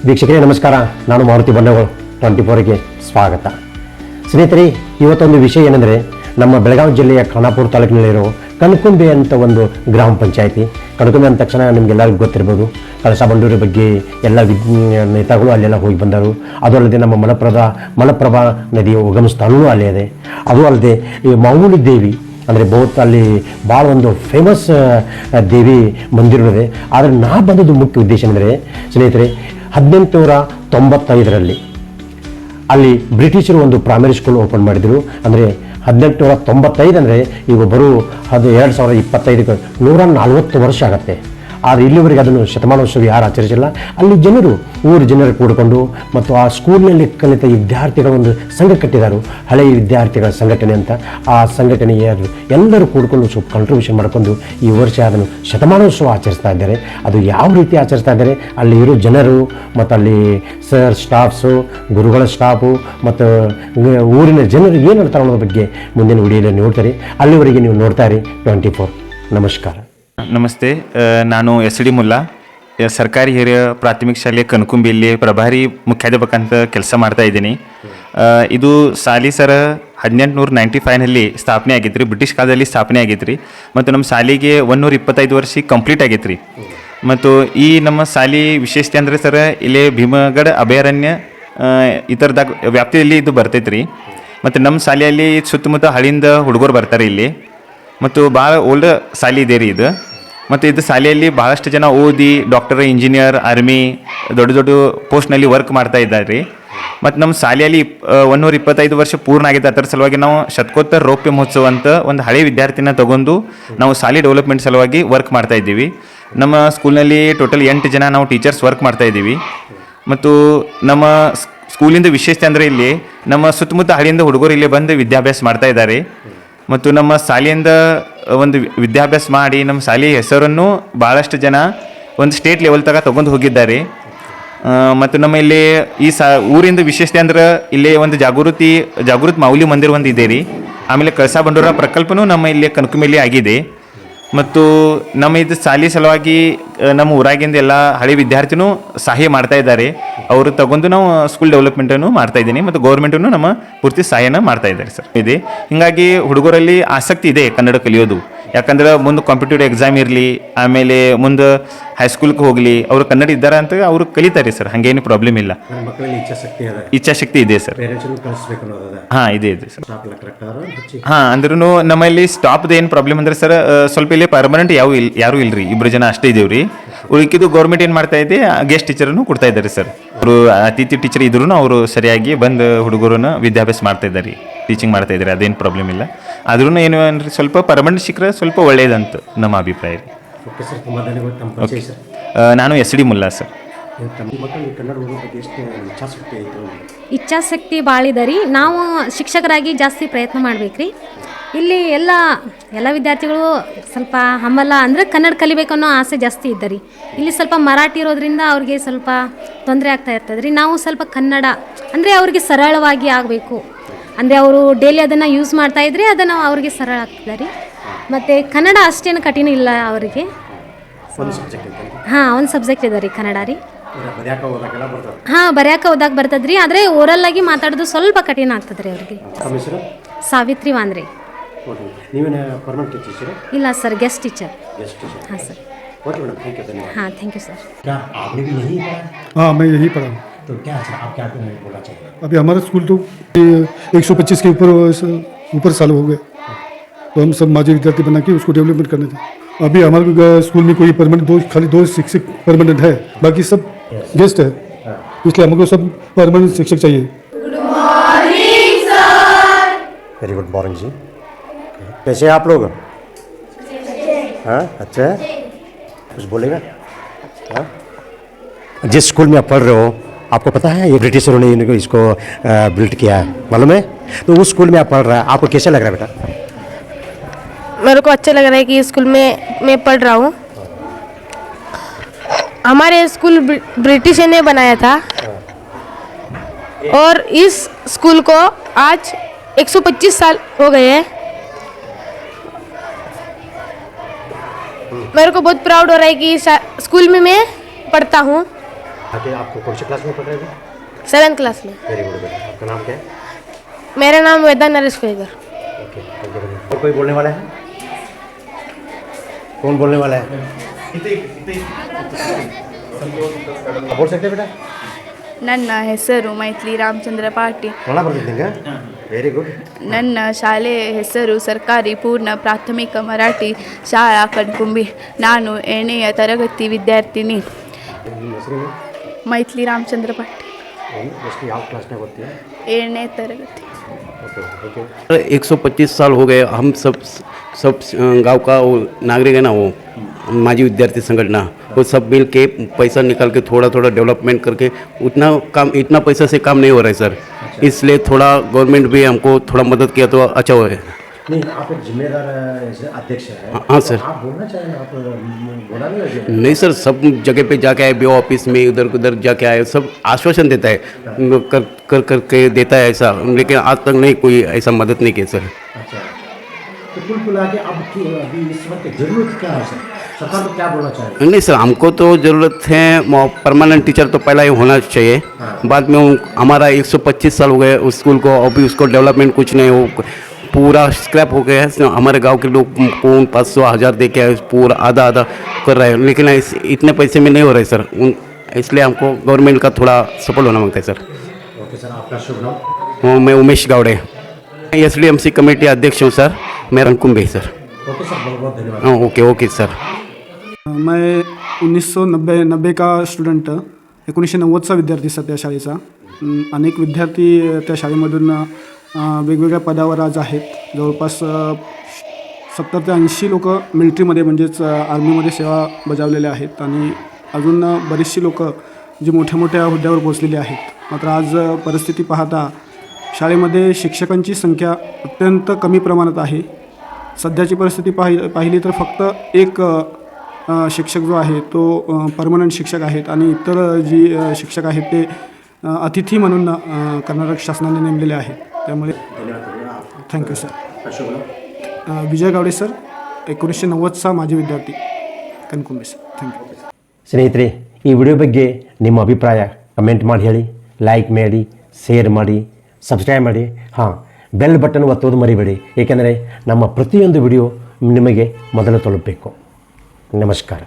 ವೀಕ್ಷಕರೇ ನಮಸ್ಕಾರ. ನಾನು ಮಾರುತಿ ಬಣ್ಣಗಳು 24ಗೆ ಸ್ವಾಗತ. ಸ್ನೇಹಿತರೆ, ಇವತ್ತೊಂದು ವಿಷಯ ಏನೆಂದರೆ, ನಮ್ಮ ಬೆಳಗಾವಿ ಜಿಲ್ಲೆಯ ಖಾನಾಪುರ ತಾಲೂಕಿನಲ್ಲಿರೋ ಕನಕುಂಬೆ ಅಂತ ಒಂದು ಗ್ರಾಮ ಪಂಚಾಯಿತಿ. ಕನಕುಂಬೆ ಅಂದ ತಕ್ಷಣ ನಿಮಗೆಲ್ಲರಿಗೂ ಗೊತ್ತಿರ್ಬೋದು, ಕಳಸಾ ಬಂಡೂರಿ ಬಗ್ಗೆ ಎಲ್ಲ ನೇತಾಗಳು ಅಲ್ಲೆಲ್ಲ ಹೋಗಿ ಬಂದರು. ಅದು ಅಲ್ಲದೆ ನಮ್ಮ ಮಲಪ್ರಭಾ ನದಿಯ ಉಗಮ ಸ್ಥಳವೂ ಅಲ್ಲೇ ಇದೆ. ಅದು ಅಲ್ಲದೆ ಈ ಮಾಮೂಲಿ ದೇವಿ ಅಂದರೆ ಬಹುತ್ ಅಲ್ಲಿ ಭಾಳ ಒಂದು ಫೇಮಸ್ ದೇವಿ ಮಂದಿರವಿದೆ. ಆದರೆ ನಾ ಬಂದದ್ದು ಮುಖ್ಯ ಉದ್ದೇಶ ಅಂದರೆ ಸ್ನೇಹಿತರೆ, 1895ರಲ್ಲಿ ಅಲ್ಲಿ ಬ್ರಿಟಿಷರು ಒಂದು ಪ್ರೈಮರಿ ಸ್ಕೂಲ್ ಓಪನ್ ಮಾಡಿದರು. ಅಂದರೆ 1895 ಅಂದರೆ ಈಗ ಬರೋ 2025ಕ್ಕೆ 140 ವರ್ಷ ಆಗುತ್ತೆ. ಆದರೆ ಇಲ್ಲಿವರೆಗೆ ಅದನ್ನು ಶತಮಾನೋತ್ಸವ ಯಾರು ಆಚರಿಸಿಲ್ಲ. ಅಲ್ಲಿ ಊರು ಜನರು ಕೂಡಿಕೊಂಡು ಮತ್ತು ಆ ಸ್ಕೂಲ್ನಲ್ಲಿ ಕಲಿತ ವಿದ್ಯಾರ್ಥಿಗಳ ಒಂದು ಸಂಘ ಕಟ್ಟಿದ್ದಾರೆ, ಹಳೆಯ ವಿದ್ಯಾರ್ಥಿಗಳ ಸಂಘಟನೆ ಅಂತ. ಆ ಸಂಘಟನೆಯ ಎಲ್ಲರೂ ಕೂಡಿಕೊಂಡು ಸ್ವಲ್ಪ ಕಾಂಟ್ರಿಬ್ಯೂಷನ್ ಮಾಡಿಕೊಂಡು ಈ ವರ್ಷ ಅದನ್ನು ಶತಮಾನೋತ್ಸವ ಆಚರಿಸ್ತಾ ಇದ್ದಾರೆ. ಅದು ಯಾವ ರೀತಿ ಆಚರಿಸ್ತಾ ಇದ್ದಾರೆ, ಅಲ್ಲಿ ಇರೋ ಜನರು ಮತ್ತು ಅಲ್ಲಿ ಸರ್ ಸ್ಟಾಫ್ಸು, ಗುರುಗಳ ಸ್ಟಾಫು ಮತ್ತು ಊರಿನ ಜನರು ಏನು ಹೇಳ್ತಾರೆ ಅನ್ನೋದ್ರ ಬಗ್ಗೆ ಮುಂದಿನ ವಿಡಿಯೋದಲ್ಲಿ ನೋಡ್ತಾರೆ. ಅಲ್ಲಿವರೆಗೆ ನೀವು ನೋಡ್ತಾ ಇರಿ 24. ನಮಸ್ಕಾರ. ನಮಸ್ತೆ, ನಾನು SD ಮುಲ್ಲಾ, ಸರ್ಕಾರಿ ಹಿರಿಯ ಪ್ರಾಥಮಿಕ ಶಾಲೆ ಕನಕುಂಬಿಯಲ್ಲಿ ಪ್ರಭಾರಿ ಮುಖ್ಯಾಧ್ಯಾಪಕ ಅಂತ ಕೆಲಸ ಮಾಡ್ತಾ ಇದ್ದೀನಿ. ಇದು ಶಾಲೆ ಸರ 1895ನಲ್ಲಿ ಸ್ಥಾಪನೆ ಆಗೈತೆ ರೀ, ಬ್ರಿಟಿಷ್ ಕಾಲದಲ್ಲಿ ಸ್ಥಾಪನೆ ಆಗೈತೆ ರೀ. ಮತ್ತು ನಮ್ಮ ಶಾಲೆಗೆ 125 ವರ್ಷ ಕಂಪ್ಲೀಟ್ ಆಗೈತೆ ರೀ. ಮತ್ತು ಈ ನಮ್ಮ ಶಾಲೆ ವಿಶೇಷತೆ ಅಂದರೆ ಸರ ಇಲ್ಲಿ ಭೀಮಗಢ ಅಭಯಾರಣ್ಯ ಇತರದಾಗ ವ್ಯಾಪ್ತಿಯಲ್ಲಿ ಇದು ಬರ್ತೈತೆ ರೀ. ಮತ್ತು ನಮ್ಮ ಶಾಲೆಯಲ್ಲಿ ಸುತ್ತಮುತ್ತ ಹಳಿಂದ ಹುಡುಗರು ಬರ್ತಾರೆ ಇಲ್ಲಿ. ಮತ್ತು ಭಾಳ ಓಲ್ಡ್ ಶಾಲೆ ಇದೆ ರೀ ಇದು. ಮತ್ತು ಇದು ಶಾಲೆಯಲ್ಲಿ ಭಾಳಷ್ಟು ಜನ ಓದಿ ಡಾಕ್ಟರ್, ಇಂಜಿನಿಯರ್, ಆರ್ಮಿ ದೊಡ್ಡ ದೊಡ್ಡ ಪೋಸ್ಟ್ನಲ್ಲಿ ವರ್ಕ್ ಮಾಡ್ತಾ ಇದ್ದಾರೆ ರೀ. ಮತ್ತು ನಮ್ಮ ಶಾಲೆಯಲ್ಲಿ 125 ವರ್ಷ ಪೂರ್ಣ ಆಗಿದೆ. ಅದರ ಸಲುವಾಗಿ ನಾವು ಶತಕೋತ್ತರ ರೌಪ್ಯ ಮಹೋತ್ಸವ ಅಂತ ಒಂದು ಹಳೆ ವಿದ್ಯಾರ್ಥಿನ ತಗೊಂಡು ನಾವು ಶಾಲೆ ಡೆವಲಪ್ಮೆಂಟ್ ಸಲುವಾಗಿ ವರ್ಕ್ ಮಾಡ್ತಾ ಇದ್ದೀವಿ. ನಮ್ಮ ಸ್ಕೂಲ್ನಲ್ಲಿ ಟೋಟಲ್ 8 ಜನ ನಾವು ಟೀಚರ್ಸ್ ವರ್ಕ್ ಮಾಡ್ತಾ ಇದ್ದೀವಿ. ಮತ್ತು ನಮ್ಮ ಸ್ಕೂಲಿಂದ ವಿಶೇಷತೆ ಅಂದರೆ ಇಲ್ಲಿ ನಮ್ಮ ಸುತ್ತಮುತ್ತ ಹಳ್ಳಿಯಿಂದ ಹುಡುಗರು ಇಲ್ಲಿ ಬಂದು ವಿದ್ಯಾಭ್ಯಾಸ ಮಾಡ್ತಾ ಇದ್ದಾರೆ. ಮತ್ತು ನಮ್ಮ ಶಾಲೆಯಿಂದ ಒಂದು ವಿದ್ಯಾಭ್ಯಾಸ ಮಾಡಿ ನಮ್ಮ ಶಾಲೆಯ ಹೆಸರನ್ನು ಭಾಳಷ್ಟು ಜನ ಒಂದು ಸ್ಟೇಟ್ ಲೆವೆಲ್ ತಗ ತೊಗೊಂಡು ಹೋಗಿದ್ದಾರೆ. ಮತ್ತು ನಮ್ಮ ಇಲ್ಲಿ ಈ ಊರಿಂದ ವಿಶೇಷತೆ ಅಂದ್ರೆ ಇಲ್ಲಿ ಒಂದು ಜಾಗೃತಿ ಮಾೌಲಿ ಮಂದಿರ ಒಂದು ಇದೆ ರೀ. ಆಮೇಲೆ ಕಳಸಾ ಬಂಡೂರ ಪ್ರಕಲ್ಪನೂ ನಮ್ಮ ಇಲ್ಲಿ ಕನಕುಂಬಿಯಲ್ಲಿ ಆಗಿದೆ. ಮತ್ತು ನಮ್ಮ ಇದು ಶಾಲೆ ಸಲುವಾಗಿ ನಮ್ಮ ಊರಾಗಿಂದ ಎಲ್ಲ ಹಳೆ ವಿದ್ಯಾರ್ಥಿನೂ ಸಹಾಯ ಮಾಡ್ತಾ ಇದ್ದಾರೆ. ಅವರು ತಗೊಂಡು ನಾವು ಸ್ಕೂಲ್ ಡೆವಲಪ್ಮೆಂಟನ್ನು ಮಾಡ್ತಾ ಇದ್ದೀನಿ. ಮತ್ತು ಗೌರ್ಮೆಂಟನ್ನು ನಮ್ಮ ಪೂರ್ತಿ ಸಹಾಯನ ಮಾಡ್ತಾ ಇದ್ದಾರೆ ಸರ್ ಇದೆ. ಹೀಗಾಗಿ ಹುಡುಗರಲ್ಲಿ ಆಸಕ್ತಿ ಇದೆ ಕನ್ನಡ ಕಲಿಯೋದು. ಯಾಕಂದ್ರೆ ಮುಂದೆ ಕಾಂಪಿಟೇಟಿವ್ ಎಕ್ಸಾಮ್ ಇರಲಿ, ಆಮೇಲೆ ಮುಂದೆ ಹೈಸ್ಕೂಲ್ಗೆ ಹೋಗಲಿ, ಅವರು ಕನ್ನಡ ಇದ್ದಾರೆ ಅಂತ ಅವರು ಕಲಿತಾರೆ ಸರ್. ಹಾಗೇನು ಪ್ರಾಬ್ಲಮ್ ಇಲ್ಲ. ಇಚ್ಛಾಶಕ್ತಿ ಇದೆ ಸರ್. ಹಾಂ ಇದೆ ಸರ್. ಹಾಂ, ಅಂದ್ರೂ ನಮ್ಮಲ್ಲಿ ಸ್ಟಾಪ್ದು ಏನು ಪ್ರಾಬ್ಲಮ್ ಅಂದರೆ ಸರ್, ಸ್ವಲ್ಪ ಇಲ್ಲಿ ಪರ್ಮನೆಂಟ್ ಯಾರೂ ಇಲ್ರಿ, 2 ಜನ ಅಷ್ಟೇ ಇದೇವ್ರಿ. ಉಳಿಕಿದ್ದು ಗೌರ್ಮೆಂಟ್ ಏನು ಮಾಡ್ತಾ ಇದೆ, ಗೆಸ್ಟ್ ಟೀಚರನ್ನು ಕೊಡ್ತಾ ಇದ್ದಾರೆ ಸರ್. ಅವರು ಅತಿಥಿ ಟೀಚರ್ ಇದ್ರೂ ಅವರು ಸರಿಯಾಗಿ ಬಂದು ಹುಡುಗರನ್ನ ವಿದ್ಯಾಭ್ಯಾಸ ಮಾಡ್ತಾ ಇದ್ದಾರೆ, ಟೀಚಿಂಗ್ ಮಾಡ್ತಾ ಇದ್ದಾರೆ. ಅದೇನು ಪ್ರಾಬ್ಲಮ್ ಇಲ್ಲ. ಆದ್ರೂ ಏನು ಅಂದರೆ ಸ್ವಲ್ಪ ಪರ್ಮನೆಂಟ್ ಸಿಕ್ಕರೆ ಸ್ವಲ್ಪ ಒಳ್ಳೇದಂತ ನಮ್ಮ ಅಭಿಪ್ರಾಯ. ನಾನು SD ಮುಲ್ಲಾ ಸರ್. ಇಚ್ಛಾಶಕ್ತಿ ಭಾಳ ಇದೆ ರೀ. ನಾವು ಶಿಕ್ಷಕರಾಗಿ ಜಾಸ್ತಿ ಪ್ರಯತ್ನ ಮಾಡ್ಬೇಕ್ರಿ. ಇಲ್ಲಿ ಎಲ್ಲ ವಿದ್ಯಾರ್ಥಿಗಳು ಸ್ವಲ್ಪ ಹಮ್ಮಲ್ಲ ಅಂದರೆ ಕನ್ನಡ ಕಲಿಬೇಕು ಅನ್ನೋ ಆಸೆ ಜಾಸ್ತಿ ಇದ್ದ ರೀ. ಇಲ್ಲಿ ಸ್ವಲ್ಪ ಮರಾಠಿ ಇರೋದ್ರಿಂದ ಅವ್ರಿಗೆ ಸ್ವಲ್ಪ ತೊಂದರೆ ಆಗ್ತಾ ಇರ್ತದೆ ರೀ. ನಾವು ಸ್ವಲ್ಪ ಕನ್ನಡ ಅಂದರೆ ಅವ್ರಿಗೆ ಸರಳವಾಗಿ ಆಗಬೇಕು ಅಂದರೆ ಅವರು ಡೈಲಿ ಅದನ್ನು ಯೂಸ್ ಮಾಡ್ತಾಯಿದ್ರೆ ಅದನ್ನು ಅವ್ರಿಗೆ ಸರಳ ಆಗ್ತದೆ ರೀ. ಮತ್ತು ಕನ್ನಡ ಅಷ್ಟೇನು ಕಠಿಣ ಇಲ್ಲ ಅವರಿಗೆ. ಹಾಂ, ಒಂದು ಸಬ್ಜೆಕ್ಟ್ ಇದೆ ರೀ ಕನ್ನಡ ರೀ. ಹಾಂ, ಬರ್ಯಾಕ ಓದಾಕ ಬರ್ತದೆ ರೀ. ಆದರೆ ಓರಲ್ಲಾಗಿ ಮಾತಾಡೋದು ಸ್ವಲ್ಪ ಕಠಿಣ ಆಗ್ತದೆ ರೀ ಅವ್ರಿಗೆ. ಸಾವಿತ್ರಿ ವಾಂದ್ರೆ. ಇಲ್ಲ ಸರ್, ಗೆಸ್ಟ್ ಟೀಚರ್. ಹಾಂ ಸರ್. हाँ, थैंक यू सर। क्या आपने भी यही पढ़ा? हाँ, मैं यही पढ़ा। तो क्या आप क्या बोलना चाहिए? अभी हमारा स्कूल तो 125 के ऊपर साल हो गए, तो हम सब माजी विद्यार्थी बना के उसको डेवलपमेंट करने थे। अभी हमारे स्कूल में कोई परमानेंट खाली 2 शिक्षक परमानेंट है, बाकी सब गेस्ट है, इसलिए हमको सब परमानेंट शिक्षक चाहिए। Good morning sir. Very good morning जी। कैसे हैं आप लोग? हाँ, अच्छा है, कुछ बोलेगा? हाँ, जिस स्कूल में आप पढ़ रहे हो आपको पता है ये ब्रिटिशरों ने इसको बिल्ड किया है, मालूम है? तो उस स्कूल में आप पढ़ रहा है, आपको कैसा लग रहा है बेटा? मेरे को अच्छा लग रहा है कि स्कूल में मैं पढ़ रहा हूँ। हमारे स्कूल ब्रिटिश ने बनाया था और इस स्कूल को आज 125 साल हो गए हैं। मेरे को बहुत प्राउड हो रहा है कि स्कूल में मैं पढ़ता हूँ आगे आपको कौन से क्लास में पढ़ रहे हैं? 7th क्लास में। वेरी गुड बेटा। आपका नाम क्या है? मेरा नाम वेदा नरेश फेगर। ओके, और कोई बोलने वाला है? कौन बोलने वाला है? आप बोल सकते हैं बेटा? ನನ್ನ ಹೆಸರು ಮೈತ್ಲಿ ರಾಮಚಂದ್ರ ಪಾಟೀಲ್. ಕನ್ನಡ ಬರ್ತಿದ್ದೀಗ? Very good. ನನ್ನ ಶಾಲೆಯ ಹೆಸರು ಸರ್ಕಾರಿ ಪೂರ್ಣ ಪ್ರಾಥಮಿಕ ಮರಾಠಿ ಶಾಲಾ ಕಣ್ಕುಂಬಿ. ನಾನು 8ನೇ ತರಗತಿ ವಿದ್ಯಾರ್ಥಿನಿ. ನಿಮ್ಮ ಹೆಸರೇನು? ಮೈತ್ಲಿ ರಾಮಚಂದ್ರ ಪಾಟೀಲ್. ಎಷ್ಟು ಯಾವ ಕ್ಲಾಸ್ನಾಗ ಓದ್ತೀಯ? 7ನೇ ತರಗತಿ. Okay, thank you. 125 साल हो गए हम सब गांव का वो नागरिक है ना, वो माजी विद्यार्थी संगठना, वो सब मिल के पैसा निकाल के थोड़ा थोड़ा डेवलपमेंट करके इतना पैसा से काम नहीं हो रहा है सर. इसलिए थोड़ा गवर्नमेंट भी हमको थोड़ा मदद किया तो अच्छा हो. नहीं, आप एक जिम्मेदार अध्यक्ष हैं. हाँ सर. आप बोलना चाहिए ना, आप बोला नहीं लगे? नहीं सर, सब जगह पे जाके आए, बीओ ऑफिस में इधर उधर जाके आए, सब आश्वासन देता है, कर करके देता है ऐसा, लेकिन आज तक नहीं कोई ऐसा मदद नहीं किया सर. अच्छा, तो कुल मिला के अब अभी इस वक्त जरूरत क्या है सर? सरकार को क्या बोलना चाहिए? नहीं सर, हमको तो ज़रूरत है परमानेंट टीचर तो पहला ही होना चाहिए. बाद में हमारा 125 साल हो गए उस स्कूल को, अभी उसको डेवलपमेंट कुछ नहीं हो, पूरा स्क्रैप हो गया है. हमारे गांव के लोग को 500-1000 दे के पूरा आधा कर रहे हैं, लेकिन इतने पैसे में नहीं हो रहे सर. इसलिए हमको गवर्नमेंट का थोड़ा सपोर्ट होना मांगता है सर. ओके सर, आपका शुभ नाम? मैं उमेश गावड़े, SDMC कमेटी अध्यक्ष हूँ सर. मैं रंकुंबे सर. ओके सर, बहुत बहुत धन्यवाद. हाँ ओके सर. मैं 1990 का स्टुडंट, 1990चा विद्यार्थी सर त्या शाळेचा. अनेक विद्यार्थी त्या शाळेमधून वेगवेगळ्या पदावर आज आहेत. जवळपास 70 ते 80 लोक मिलिटरीमध्ये म्हणजेच आर्मीमध्ये सेवा बजावलेले आहेत आणि अजून बरीचशी लोक जी मोठ्या मोठ्या हुद्द्यावर पोहोचलेली आहेत. मात्र आज परिस्थिती पाहता शाळेमध्ये शिक्षकांची संख्या अत्यंत कमी प्रमाणात आहे. सध्याची परिस्थिती पाहिली तर फक्त एक शिक्षक जो आहे तो परमनंट शिक्षक आहेत आणि इतर जी शिक्षक आहेत ते अतिथी म्हणून कर्नाटक शासनाने नेमलेले आहेत. त्यामुळे थँक्यू सर. विजय गावडे सर, 1990चा माजी विद्यार्थी, कणकुंबे सर. Thank you. ಸ್ನೇಹಿತರೆ, ಈ ವಿಡಿಯೋ ಬಗ್ಗೆ ನಿಮ್ಮ ಅಭಿಪ್ರಾಯ ಕಮೆಂಟ್ ಮಾಡಿ ಹೇಳಿ, ಲೈಕ್ ಮಾಡಿ, ಶೇರ್ ಮಾಡಿ, ಸಬ್ಸ್ಕ್ರೈಬ್ ಮಾಡಿ. ಹಾಂ, ಬೆಲ್ ಬಟನ್ ಒತ್ತೋದು ಮರಿಬೇಡಿ, ಏಕೆಂದರೆ ನಮ್ಮ ಪ್ರತಿಯೊಂದು ವಿಡಿಯೋ ನಿಮಗೆ ಮೊದಲು ತಲುಪಬೇಕು. ನಮಸ್ಕಾರ.